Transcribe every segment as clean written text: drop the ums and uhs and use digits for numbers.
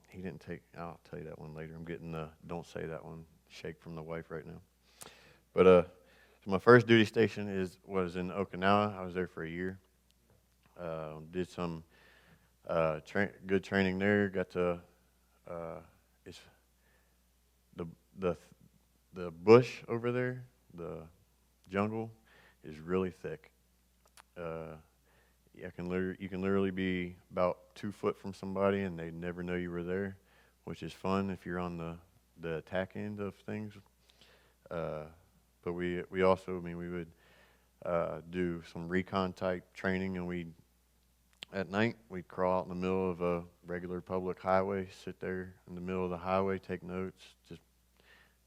He didn't take. I'll tell you that one later. I'm getting the don't say that one shake from the wife right now. But so my first duty station was in Okinawa. I was there for a year. Did some good training there. Got to it's the the the bush over there, the jungle, is really thick. Uh, you can literally be about 2 foot from somebody and they never know you were there, which is fun if you're on the attack end of things. Uh, but we also, I mean, we would do some recon type training, and at night we'd crawl out in the middle of a regular public highway, sit there in the middle of the highway, take notes, just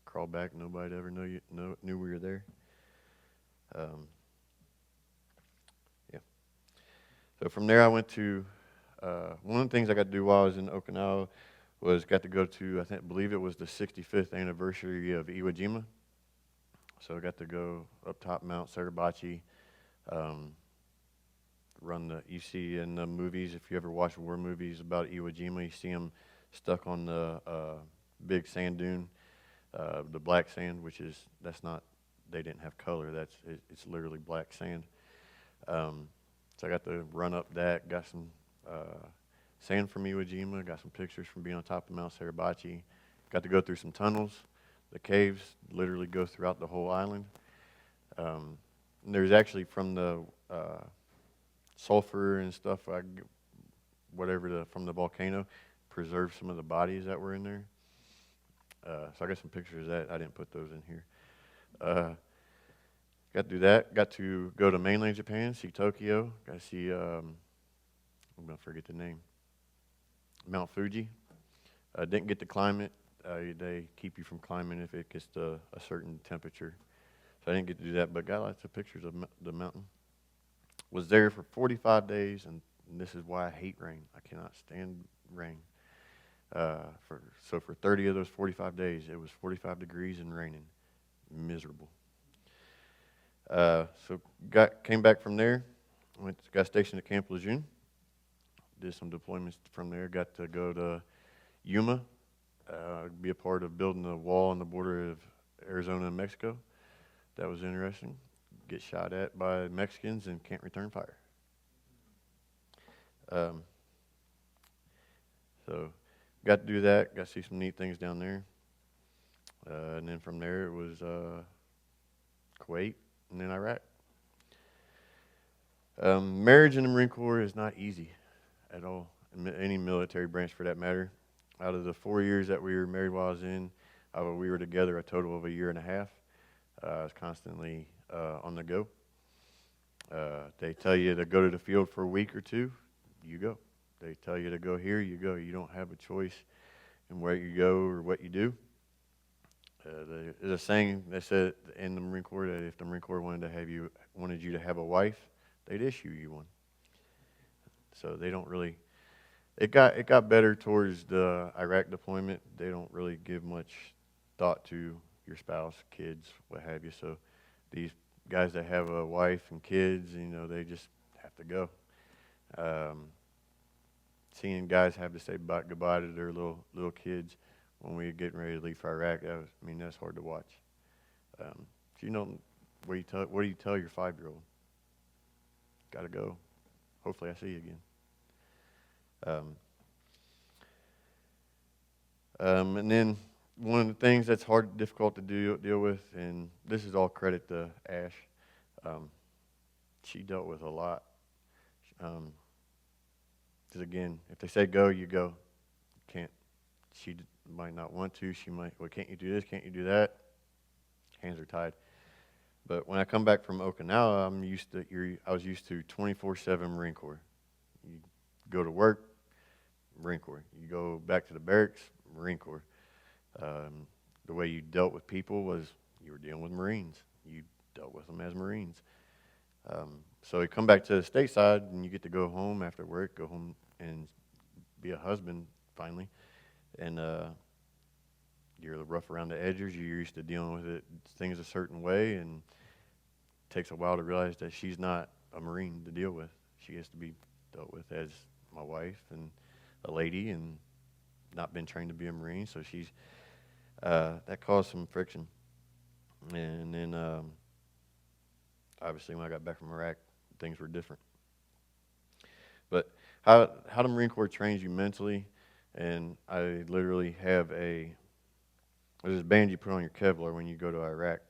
crawl back. Nobody ever knew we were there. Um, yeah. So from there, I went to one of the things I got to do while I was in Okinawa was got to go to believe it was the 65th anniversary of Iwo Jima. So I got to go up top Mount Suribachi, you see in the movies, if you ever watch war movies about Iwo Jima, you see them stuck on the big sand dune, the black sand, they didn't have color, it's literally black sand. So I got to run up that, got some sand from Iwo Jima, got some pictures from being on top of Mount Suribachi, got to go through some tunnels. The caves literally go throughout the whole island. And there's actually from the sulfur and stuff, from the volcano, preserved some of the bodies that were in there. So I got some pictures of that. I didn't put those in here. Got to do that. Got to go to mainland Japan, see Tokyo. Got to see, I'm going to forget the name, Mount Fuji. Didn't get to climb it. They keep you from climbing if it gets to a certain temperature. So I didn't get to do that, but got lots of pictures of the mountain. Was there for 45 days, and this is why I hate rain. I cannot stand rain. For 30 of those 45 days, it was 45 degrees and raining. Miserable. Came back from there. Got stationed at Camp Lejeune. Did some deployments from there. Got to go to Yuma. Be a part of building the wall on the border of Arizona and Mexico. That was interesting. Get shot at by Mexicans and can't return fire. So got to do that. Got to see some neat things down there. And then from there it was Kuwait and then Iraq. Marriage in the Marine Corps is not easy at all. Any military branch for that matter. Out of the 4 years that we were married while I was in, we were together a total of a year and a half. I was constantly on the go. They tell you to go to the field for a week or two, you go. They tell you to go here, you go. You don't have a choice in where you go or what you do. There's a saying that said in the Marine Corps that if the Marine Corps wanted you to have a wife, they'd issue you one. So they don't really. It got better towards the Iraq deployment. They don't really give much thought to your spouse, kids, what have you. So these guys that have a wife and kids, they just have to go. Seeing guys have to say goodbye to their little kids when we were getting ready to leave for Iraq, that's hard to watch. What do you tell your 5-year-old? Got to go. Hopefully I see you again. And then one of the things that's difficult to deal with, and this is all credit to Ash, she dealt with a lot. Because again, if they say go, you go. Can't. She might not want to. She might. Well, can't you do this? Can't you do that? Hands are tied. But when I come back from Okinawa, I was used to 24/7 Marine Corps. You go to work, Marine Corps. You go back to the barracks, Marine Corps. The way you dealt with people was you were dealing with Marines. You dealt with them as Marines. So you come back to the stateside and you get to go home after work, go home and be a husband finally. And you're rough around the edges. You're used to dealing with things a certain way, and it takes a while to realize that she's not a Marine to deal with. She has to be dealt with as my wife and a lady, and not been trained to be a Marine, so she's that caused some friction. And then obviously when I got back from Iraq, things were different. But how the Marine Corps trains you mentally, and I literally have there's this band you put on your Kevlar when you go to Iraq,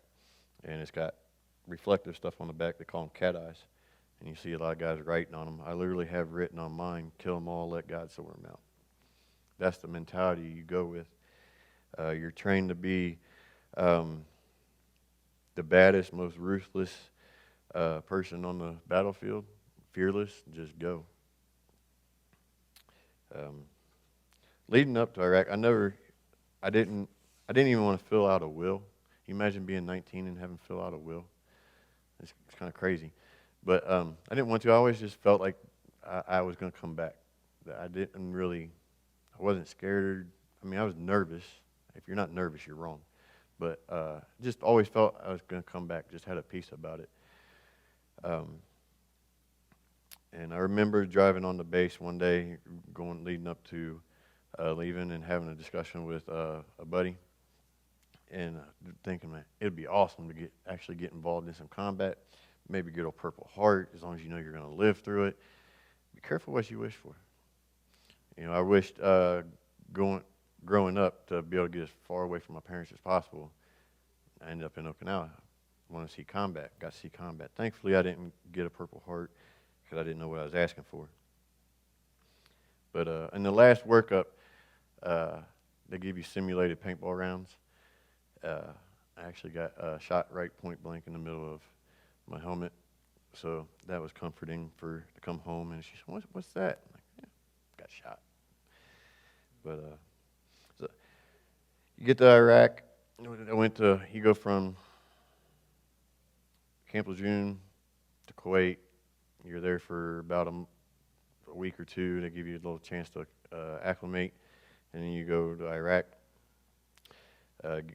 and it's got reflective stuff on the back. They call them cat eyes, and you see a lot of guys writing on them. I literally have written on mine, kill them all, let God sort them out. That's the mentality you go with. You're trained to be the baddest, most ruthless person on the battlefield, fearless, just go. Leading up to Iraq, I didn't even want to fill out a will. Can you imagine being 19 and having to fill out a will? It's kind of crazy. But I didn't want to. I always just felt like I was going to come back. I wasn't scared. I mean, I was nervous. If you're not nervous, you're wrong. But just always felt I was going to come back. Just had a peace about it. And I remember driving on the base one day, leading up to leaving and having a discussion with a buddy, and thinking, man, it'd be awesome to actually get involved in some combat, maybe get a Purple Heart, as long as you know you're going to live through it. Be careful what you wish for. You know, I wished growing up to be able to get as far away from my parents as possible. I ended up in Okinawa. I want to see combat. Got to see combat. Thankfully, I didn't get a Purple Heart because I didn't know what I was asking for. But in the last workup, they give you simulated paintball rounds. I actually got shot right point blank in the middle of my helmet. So that was comforting to come home. And she said, what's that? I'm like, yeah, got shot. But so you get to Iraq. You go from Camp Lejeune to Kuwait. You're there for about a week or two. They give you a little chance to acclimate. And then you go to Iraq. It's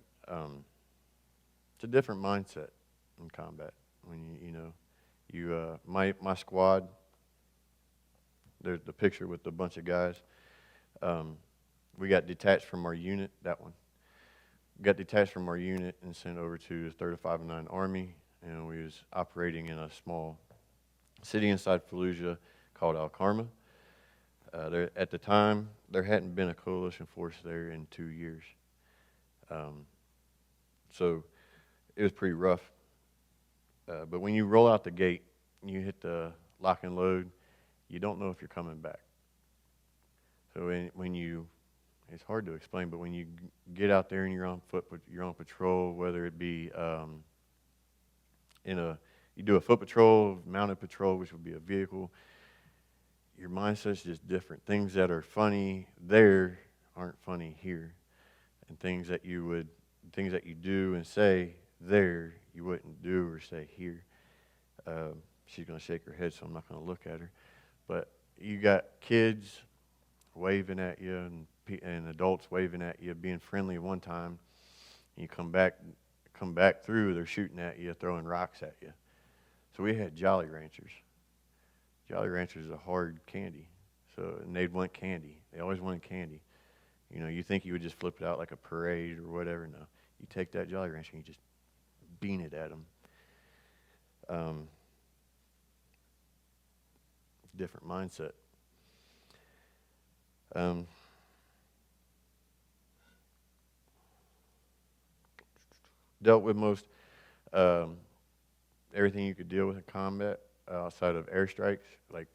a different mindset in combat. When my squad, there's the picture with a bunch of guys. We got detached from our unit, that one. Got detached from our unit and sent over to the 3rd 509 Army, and we was operating in a small city inside Fallujah called Al-Karma. At the time, there hadn't been a coalition force there in 2 years. So it was pretty rough. But when you roll out the gate and you hit the lock and load, you don't know if you're coming back. So it's hard to explain, but when you get out there and you're on patrol, whether it be you do a foot patrol, mounted patrol, which would be a vehicle, your mindset's just different. Things that are funny there aren't funny here, and things that you do and say there you wouldn't do or say here. She's going to shake her head, so I'm not going to look at her. But you got kids waving at you and adults waving at you, being friendly one time. And you come back through, they're shooting at you, throwing rocks at you. So we had Jolly Ranchers. Jolly Ranchers is a hard candy. And they'd want candy. They always wanted candy. You know, you think you would just flip it out like a parade or whatever. No. You take that Jolly Rancher and you just bean it at them. Different mindset. Dealt with most everything you could deal with in combat outside of airstrikes, like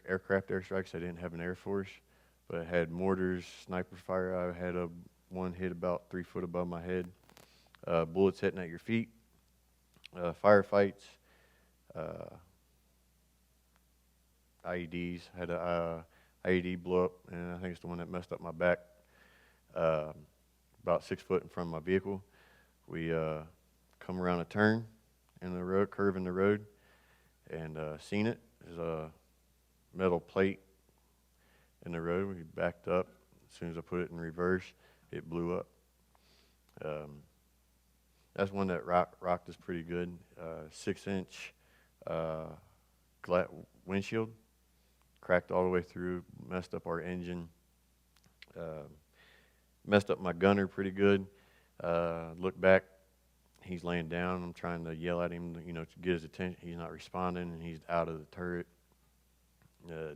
aircraft airstrikes. I didn't have an Air Force, but I had mortars, sniper fire. I had one hit about 3 foot above my head. Bullets hitting at your feet. Firefights. IEDs. Had a IED blow up, and I think it's the one that messed up my back. About 6 foot in front of my vehicle. We come around a turn in the road, curve in the road, and seen it. There's a metal plate in the road. We backed up. As soon as I put it in reverse, it blew up. That's one that rocked us pretty good. 6-inch windshield, cracked all the way through, messed up our engine. Messed up my gunner pretty good. Look back, he's laying down. I'm trying to yell at him, to get his attention. He's not responding, and he's out of the turret.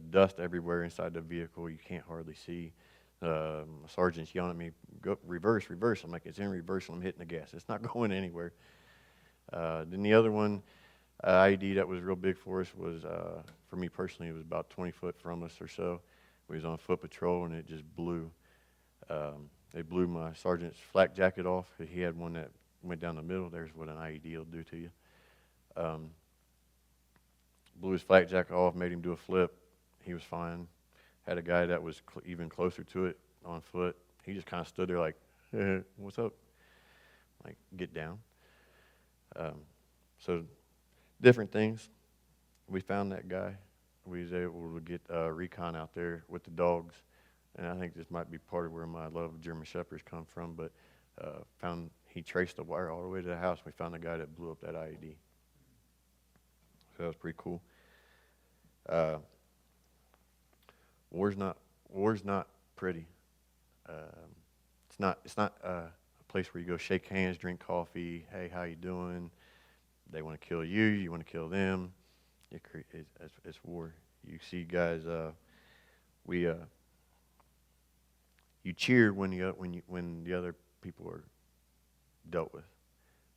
Dust everywhere inside the vehicle. You can't hardly see. My sergeant's yelling at me, "Go reverse, reverse." I'm like, "It's in reverse, and I'm hitting the gas. It's not going anywhere." Then the other one, IED that was real big for us was, for me personally, it was about 20 foot from us or so. We was on foot patrol, and it just blew. They blew my sergeant's flak jacket off. He had one that went down the middle. There's what an IED will do to you. Blew his flak jacket off, made him do a flip. He was fine. Had a guy that was even closer to it on foot. He just kind of stood there like, "Hey, what's up?" Like, get down. So different things. We found that guy. We was able to get recon out there with the dogs. And I think this might be part of where my love of German Shepherds come from, but he traced the wire all the way to the house. We found the guy that blew up that IED. So that was pretty cool. War's not pretty. It's not a place where you go shake hands, drink coffee. Hey, how you doing? They want to kill you. You want to kill them. It's war. You see, guys. You cheer when the other people are dealt with.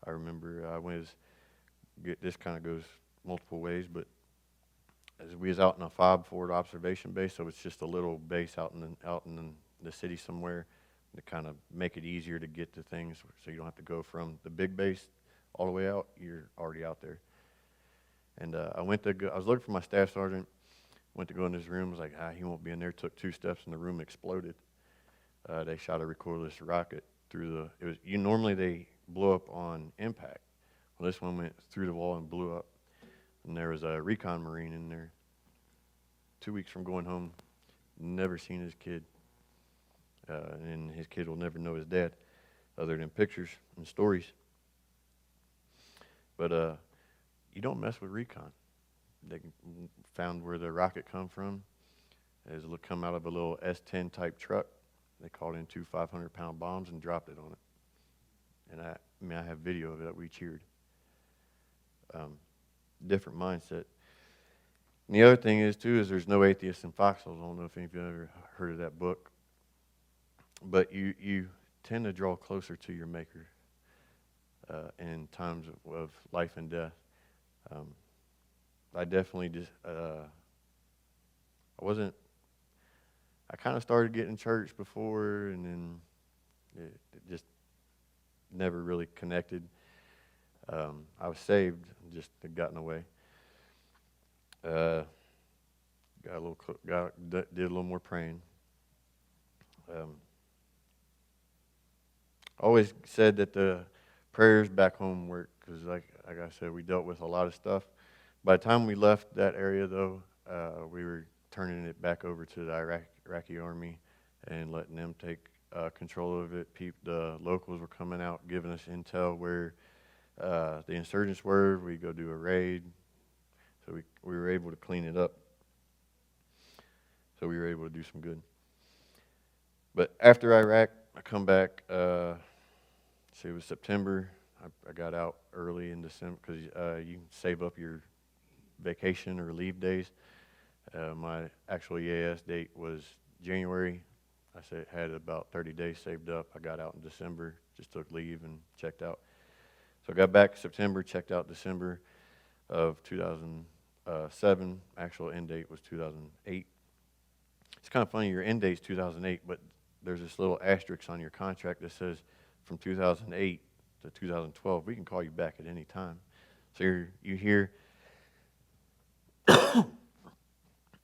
I remember this kind of goes multiple ways, but as we was out in a FOB, forward observation base, so it's just a little base out in the city somewhere to kind of make it easier to get to things, so you don't have to go from the big base all the way out. You're already out there. And I was looking for my staff sergeant. Went to go in his room. Was like, he won't be in there. Took 2 steps and the room exploded. They shot a recorderless rocket through normally they blow up on impact. Well, this one went through the wall and blew up. And there was a recon Marine in there. 2 weeks from going home, never seen his kid. And his kid will never know his dad, other than pictures and stories. But you don't mess with recon. They found where the rocket come from. It come out of a little S-10 type truck. They called in 2 500-pound bombs and dropped it on it. And I have video of it. We cheered. Different mindset. And the other thing is there's no atheists in foxholes. I don't know if any of you ever heard of that book. But you tend to draw closer to your Maker in times of life and death. I definitely I kind of started getting church before, and then it just never really connected. I was saved, just had gotten away. Did a little more praying. Always said that the prayers back home work, because like I said, we dealt with a lot of stuff. By the time we left that area, though, we were turning it back over to the Iraqi army and letting them take control of it. The locals were coming out, giving us intel where the insurgents were. We go do a raid, so we were able to clean it up. So we were able to do some good. But after Iraq, I come back. It was September. I got out early in December because you can save up your vacation or leave days. My actual EAS date was January. I had about 30 days saved up. I got out in December, just took leave and checked out. So I got back September, checked out December of 2007. Actual end date was 2008. It's kind of funny, your end date is 2008, but there's this little asterisk on your contract that says from 2008 to 2012, we can call you back at any time. So you hear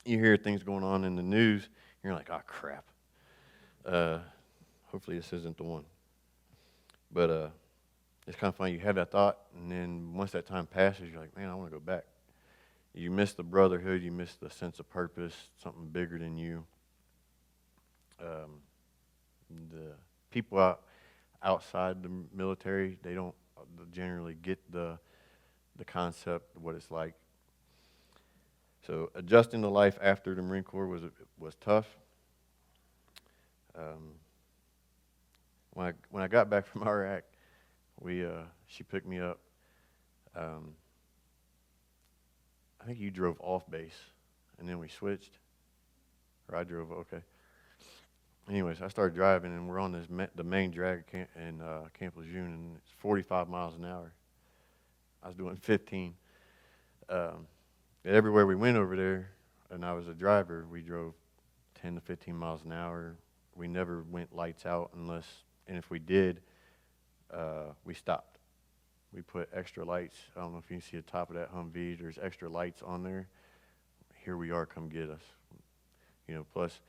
you hear things going on in the news, and you're like, oh, crap. Hopefully this isn't the one. But it's kind of funny. You have that thought, and then once that time passes, you're like, man, I want to go back. You miss the brotherhood. You miss the sense of purpose, something bigger than you. The people outside the military, they don't generally get the concept of what it's like. So adjusting to life after the Marine Corps was tough. when I got back from Iraq, she picked me up. I think you drove off base, and then we switched, or I drove. Okay. Anyways, I started driving, and we're on the main drag in Camp Lejeune, and it's 45 miles an hour. I was doing 15. Everywhere we went over there, and I was a driver, we drove 10 to 15 miles an hour. We never went lights out and if we did, we stopped. We put extra lights. I don't know if you can see the top of that Humvee. There's extra lights on there. Here we are, come get us. Plus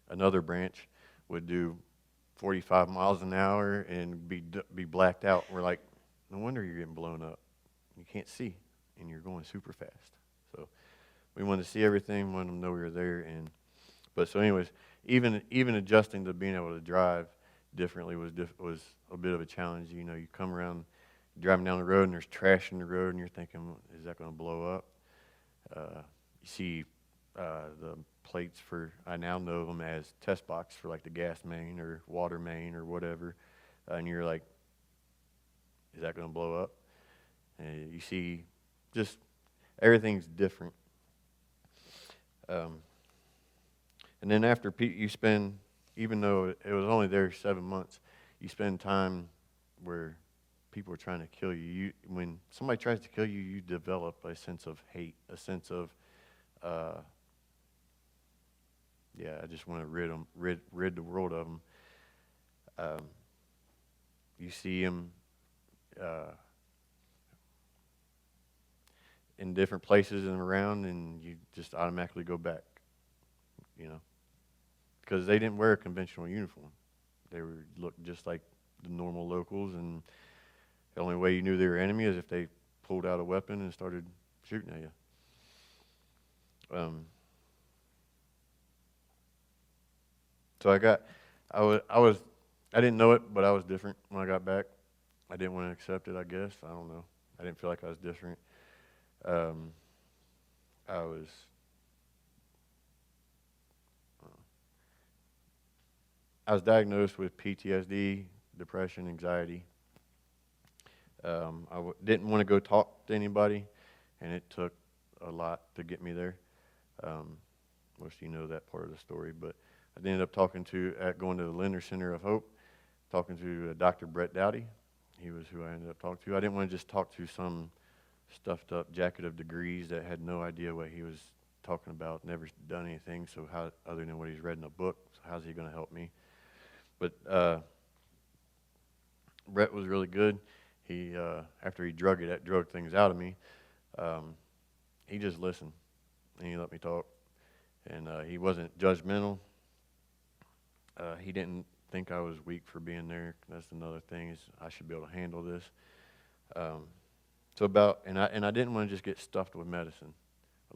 another branch would do 45 miles an hour and be blacked out. We're like, no wonder you're getting blown up. You can't see, and you're going super fast. So we wanted to see everything, wanted them to know we were there. So anyways, even adjusting to being able to drive differently was a bit of a challenge. You come around, driving down the road, and there's trash in the road, and you're thinking, is that going to blow up? You see the plates I now know them as test box for like the gas main or water main or whatever, and you're like, is that going to blow up? And you see just everything's different. And then after you spend, even though it was only there 7 months, you spend time where people are trying to kill you. When somebody tries to kill you, you develop a sense of hate, a sense of, I just want to rid the world of them. You see them in different places and around, and you just automatically go back, because they didn't wear a conventional uniform. They looked just like the normal locals, and the only way you knew they were enemy is if they pulled out a weapon and started shooting at you. So I didn't know it, but I was different when I got back. I didn't want to accept it, I guess. I don't know. I didn't feel like I was different. I was diagnosed with PTSD, depression, anxiety. Didn't want to go talk to anybody, and it took a lot to get me there. Most of you know that part of the story, but I ended up going to the Linder Center of Hope, talking to Dr. Brett Dowdy. He was who I ended up talking to. I didn't want to just talk to some stuffed up jacket of degrees that had no idea what he was talking about, never done anything, so how other than what he's read in a book, so how's he going to help me? But Brett was really good. He after he drug things out of me, he just listened and he let me talk, and he wasn't judgmental. He didn't think I was weak for being there. That's another thing, is I should be able to handle this. And I didn't want to just get stuffed with medicine.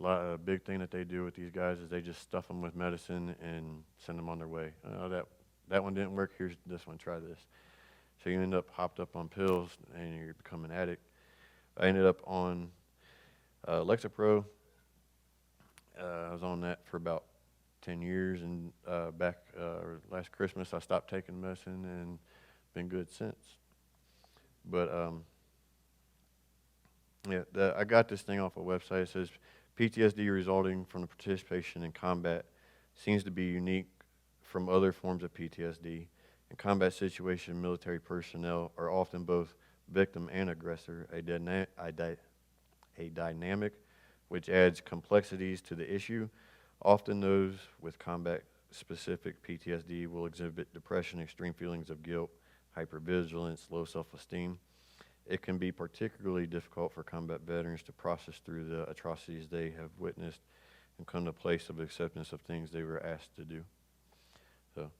A big thing that they do with these guys is they just stuff them with medicine and send them on their way. That one didn't work. Here's this one. Try this. So you end up hopped up on pills and you become an addict. I ended up on Lexapro. I was on that for about 10 years, and last Christmas I stopped taking medicine and been good since. But I got this thing off a website. It says PTSD resulting from the participation in combat seems to be unique from other forms of PTSD. In combat situation, military personnel are often both victim and aggressor, a dynamic which adds complexities to the issue. Often those with combat-specific PTSD will exhibit depression, extreme feelings of guilt, hypervigilance, low self-esteem. It can be particularly difficult for combat veterans to process through the atrocities they have witnessed and come to a place of acceptance of things they were asked to do. So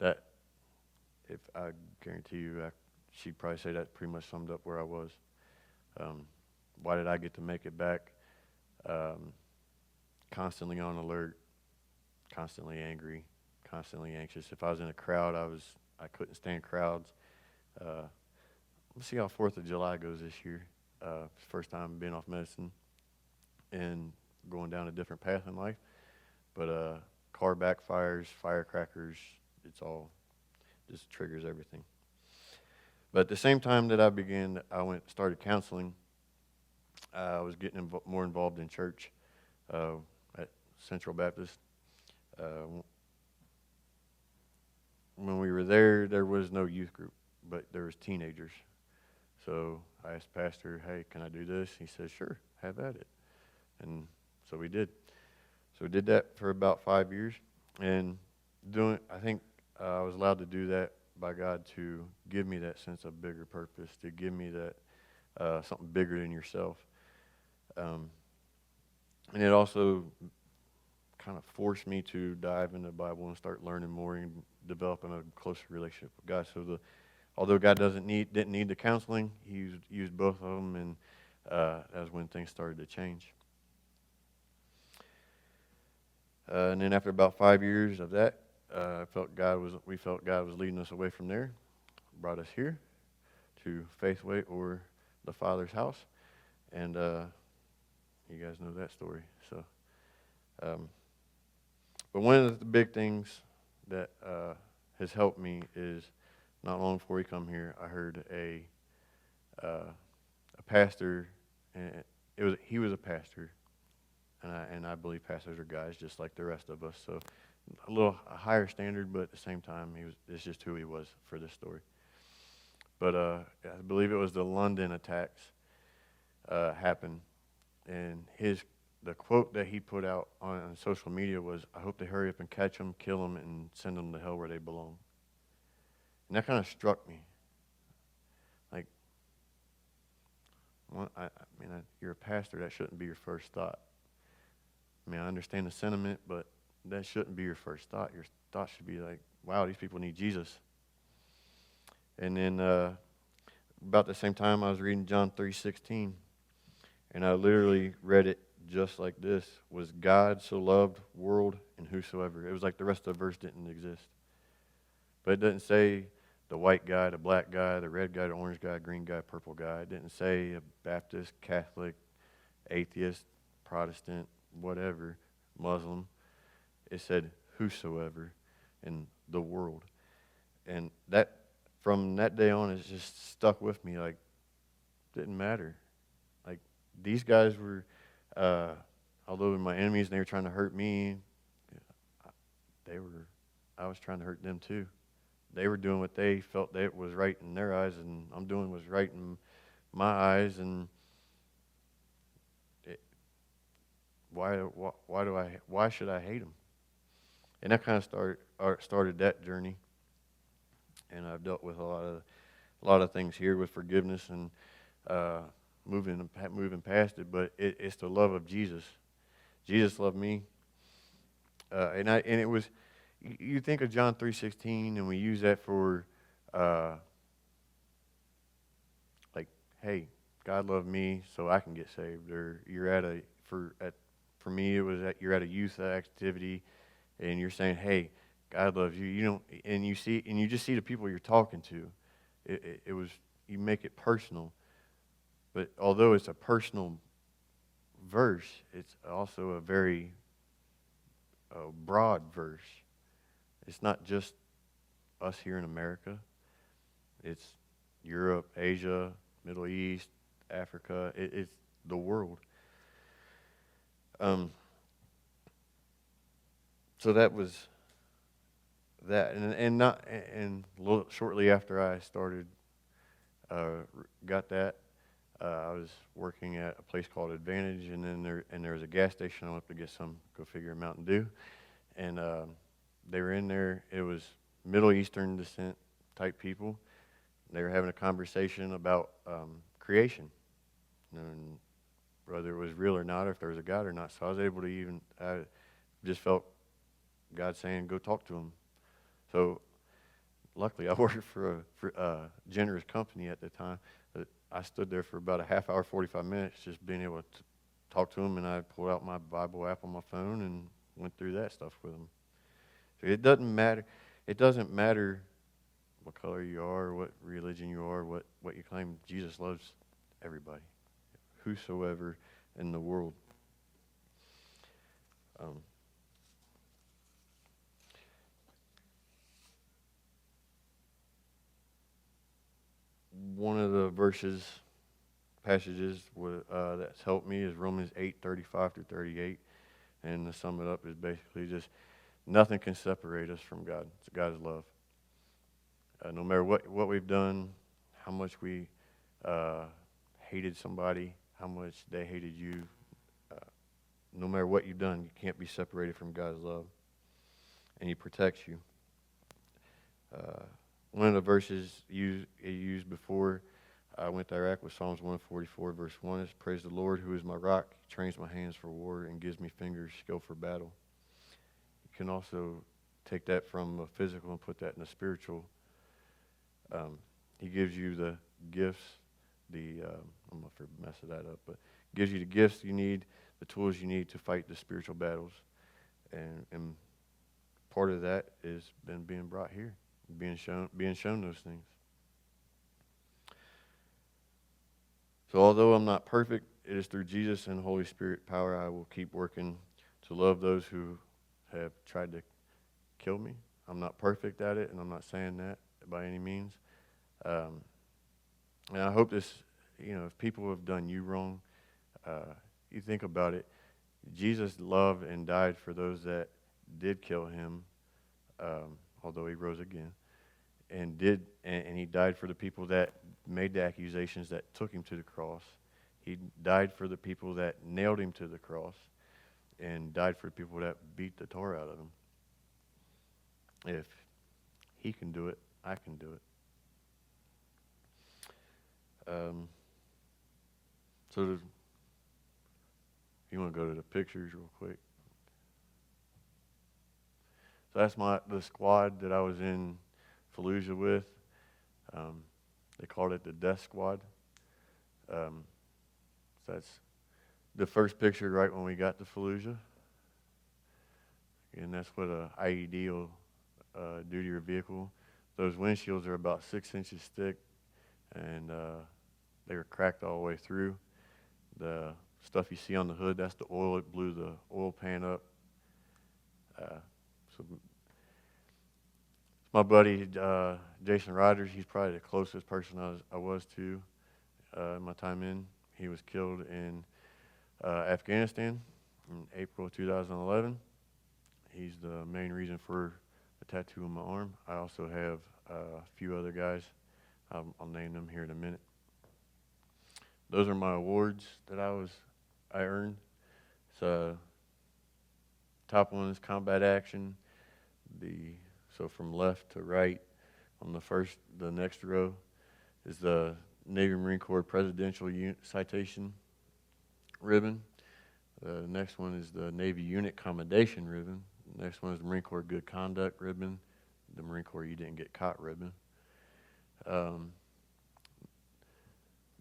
that, if I guarantee you, she'd probably say that pretty much summed up where I was. Why did I get to make it back? Constantly on alert, constantly angry, constantly anxious. If I was in a crowd, I couldn't stand crowds. Let's see how 4th of July goes this year. First time being off medicine and going down a different path in life. But car backfires, firecrackers, it's all just triggers everything. But at the same time that I started counseling, I was getting more involved in church at Central Baptist. When we were there was no youth group, but there was teenagers. So I asked Pastor, hey, can I do this? He said, sure, have at it. And so we did. So we did that for about 5 years. And I think I was allowed to do that by God to give me that sense of bigger purpose, to give me that something bigger than yourself. And it also kind of forced me to dive into the Bible and start learning more and developing a closer relationship with God. So although God didn't need the counseling, He used both of them, and that was when things started to change. And then after about 5 years of that, we felt God was leading us away from there, brought us here to Faithway, or the Father's house, and you guys know that story. So, but one of the big things that has helped me is not long before we come here, I heard a pastor, and he was a pastor, and I believe pastors are guys just like the rest of us. So a higher standard, but at the same time, it's just who he was for this story. But I believe it was the London attacks happened, and the quote that he put out on social media was, "I hope they hurry up and catch them, kill them, and send them to hell where they belong." And that kind of struck me. Like, well, you're a pastor. That shouldn't be your first thought. I mean, I understand the sentiment, but that shouldn't be your first thought. Your thought should be like, wow, these people need Jesus. And then about the same time, I was reading John 3:16, and I literally read it just like this: "Was God so loved world and whosoever." It was like the rest of the verse didn't exist. But it didn't say the white guy, the black guy, the red guy, the orange guy, green guy, purple guy. It didn't say a Baptist, Catholic, atheist, Protestant, whatever, Muslim. It said whosoever in the world. And that, from that day on, it's just stuck with me. Like, didn't matter. Like, these guys were, although my enemies and they were trying to hurt me, I was trying to hurt them too. They were doing what they felt that was right in their eyes, and I'm doing what's right in my eyes. And why should I hate them? And that kind of started that journey. And I've dealt with a lot of things here with forgiveness and moving past it. But it's the love of Jesus. Jesus loved me, and it was. You think of John 3:16, and we use that for, like, hey, God loved me, so I can get saved. Or for me, it was you're at a youth activity, and you're saying, hey, God loves you. You don't, and you just see the people you're talking to. It was, you make it personal, but although it's a personal verse, it's also a very broad verse. It's not just us here in America. It's Europe, Asia, Middle East, Africa. It's the world. So that was that, and shortly after I started, got that, I was working at a place called Advantage, and then there was a gas station. I went to get go figure, Mountain Dew, and they were in there. It was Middle Eastern descent type people. They were having a conversation about creation, and whether it was real or not, or if there was a God or not. So I was able to I just felt God saying, go talk to him. So luckily I worked for a generous company at the time. I stood there for about a half hour, 45 minutes, just being able to talk to him, and I pulled out my Bible app on my phone and went through that stuff with him. So it doesn't matter. It doesn't matter what color you are, what religion you are, what you claim. Jesus loves everybody, whosoever in the world. passages that's helped me is Romans 8:35 through 38. And to sum it up is basically just nothing can separate us from God. It's God's love. No matter what we've done, how much we hated somebody, how much they hated you, no matter what you've done, you can't be separated from God's love. And He protects you. One of the verses used before I went to Iraq was Psalms 144, verse 1. Is, praise the Lord, who is my rock, trains my hands for war, and gives me fingers skill for battle. You can also take that from a physical and put that in a spiritual. He gives you the gifts, I'm not for messing that up, but gives you the gifts you need, the tools you need to fight the spiritual battles. And part of that is then being brought here, being shown those things. So although I'm not perfect, it is through Jesus and Holy Spirit power I will keep working to love those who have tried to kill me. I'm not perfect at it, and I'm not saying that by any means. And I hope this, if people have done you wrong, you think about it. Jesus loved and died for those that did kill him, although he rose again, and He died for the people that made the accusations that took him to the cross. He died for the people that nailed him to the cross, and died for the people that beat the tar out of him. If he can do it, I can do it. So if you want to go to the pictures real quick. So that's the squad that I was in Fallujah with. They called it the Death Squad. So that's the first picture right when we got to Fallujah. And that's what a IED will do to your vehicle. Those windshields are about 6 inches thick, and they were cracked all the way through. The stuff you see on the hood, that's the oil. It blew the oil pan up. So my buddy, Jason Rogers, he's probably the closest person I was to my time in. He was killed in Afghanistan in April 2011. He's the main reason for the tattoo on my arm. I also have a few other guys. I'll name them here in a minute. Those are my awards that I earned. So top one is combat action. So from left to right, on the next row is the Navy Marine Corps Presidential Citation ribbon. The next one is the Navy Unit Commendation ribbon. The next one is the Marine Corps Good Conduct ribbon. The Marine Corps You Didn't Get Caught ribbon.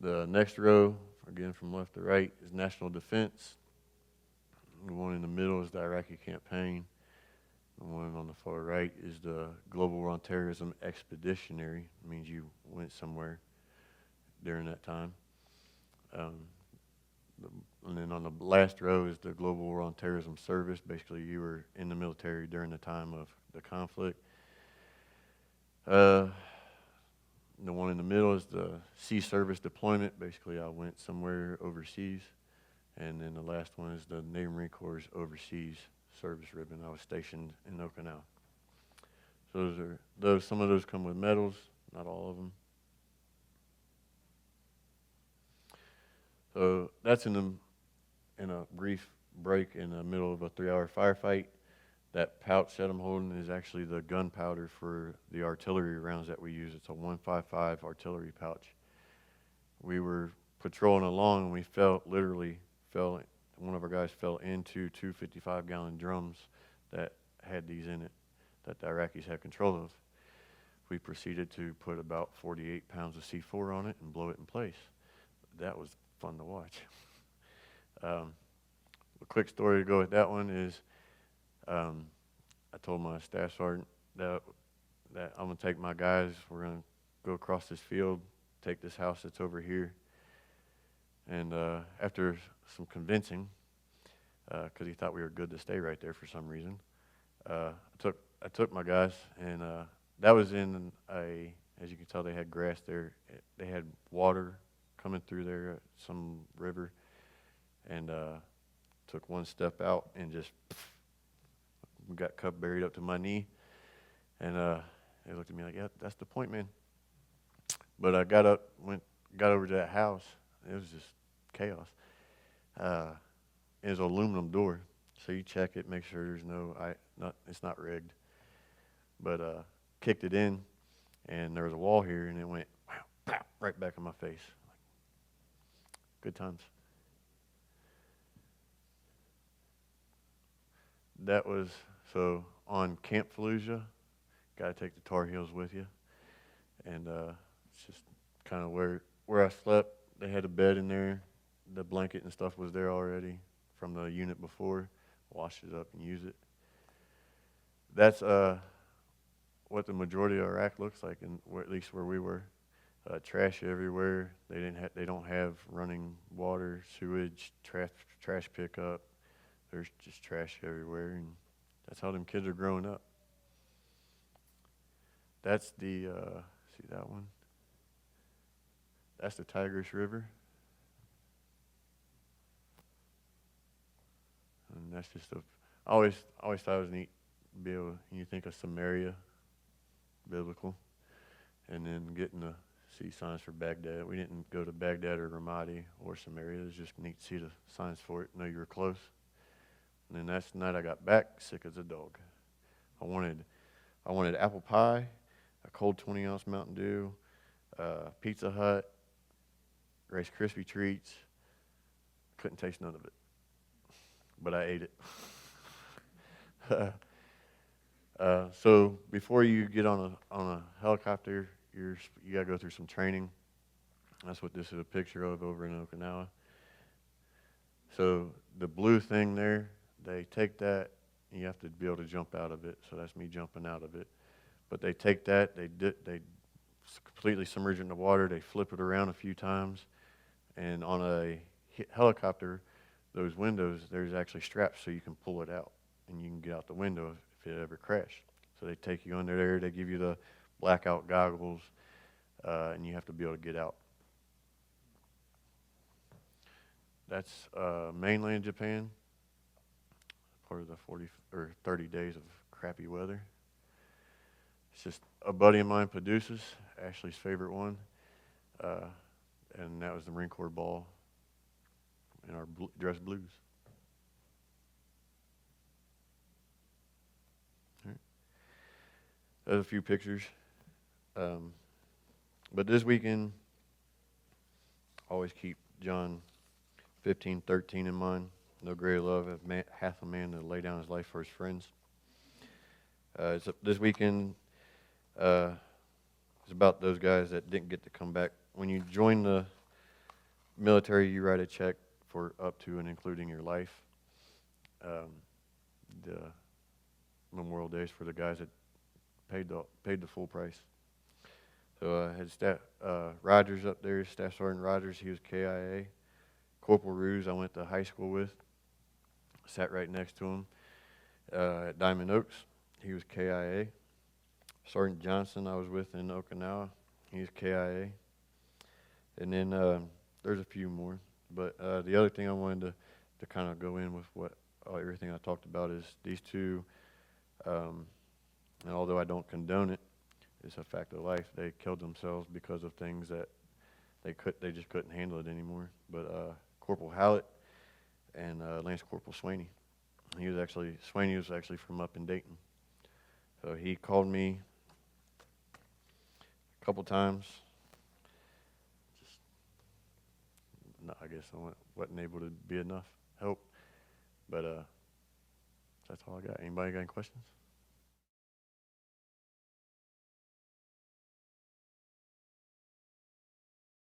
The next row, again from left to right, is National Defense. The one in the middle is the Iraqi Campaign. The one on the far right is the Global War on Terrorism Expeditionary. It means you went somewhere during that time. And then on the last row is the Global War on Terrorism Service. Basically, you were in the military during the time of the conflict. The one in the middle is the Sea Service Deployment. Basically, I went somewhere overseas. And then the last one is the Navy Marine Corps Overseas Service ribbon. I was stationed in Okinawa. So some of those come with medals, not all of them. So that's in a brief break in the middle of a 3-hour firefight. That pouch that I'm holding is actually the gunpowder for the artillery rounds that we use. It's a 155 artillery pouch. We were patrolling along and we one of our guys fell into two 55-gallon drums that had these in it that the Iraqis had control of. We proceeded to put about 48 pounds of C4 on it and blow it in place. That was fun to watch. A quick story to go with that one is I told my staff sergeant that I'm going to take my guys, we're going to go across this field, take this house that's over here. And after some convincing, because he thought we were good to stay right there for some reason, I took my guys, and that was in a As you can tell, they had grass there. They had water coming through there, some river, and took one step out and just got cup buried up to my knee. And they looked at me like, yeah, that's the point, man. But I got over to that house. It was just chaos. It was an aluminum door, so you check it, make sure there's it's not rigged. But kicked it in, and there was a wall here, and it went wow, pow, right back in my face. Good times. That was, so on Camp Fallujah, got to take the Tar Heels with you. And it's just kind of where I slept. They had a bed in there. The blanket and stuff was there already from the unit before. Wash it up and use it. That's what the majority of Iraq looks like, and at least where we were. Trash everywhere. They don't have running water, sewage, trash pickup. There's just trash everywhere, and that's how them kids are growing up. That's the see that one. That's the Tigris River, and that's just I always thought it was neat to be able. You think of Samaria, biblical, and then getting to see signs for Baghdad. We didn't go to Baghdad or Ramadi or Samaria. It was just neat to see the signs for it. Know you were close. And then that's the night I got back, sick as a dog. I wanted apple pie, a cold 20-ounce Mountain Dew, Pizza Hut, Rice Krispie treats. Couldn't taste none of it, but I ate it. So before you get on a helicopter, you gotta go through some training. That's what this is a picture of over in Okinawa. So the blue thing there, they take that, and you have to be able to jump out of it. So that's me jumping out of it. But they take that, they completely submerge it in the water. They flip it around a few times, and on a helicopter, those windows, there's actually straps so you can pull it out, and you can get out the window if it ever crashed. So they take you under there. They give you the blackout goggles, and you have to be able to get out. That's mainland Japan. Part of the 30 days of crappy weather. It's just a buddy of mine produces, Ashley's favorite one, and that was the Marine Corps ball in our dress blues. All right. There's a few pictures. But this weekend, always keep John 15:13 in mind. No greater love hath a man to lay down his life for his friends. This weekend is about those guys that didn't get to come back. When you join the military, you write a check for up to and including your life. The Memorial Days for the guys that paid the full price. So I had Rogers up there, Staff Sergeant Rogers. He was KIA. Corporal Ruse, I went to high school with. Sat right next to him at Diamond Oaks. He was KIA. Sergeant Johnson, I was with in Okinawa. He's KIA. And then there's a few more. But the other thing I wanted to kind of go in with everything I talked about is these two, and although I don't condone it, it's a fact of life. They killed themselves because of things that they just couldn't handle it anymore. But Corporal Hallett and Lance Corporal Swaney. Swaney was actually from up in Dayton. So he called me a couple times. I guess I wasn't able to be enough help. But that's all I got. Anybody got any questions?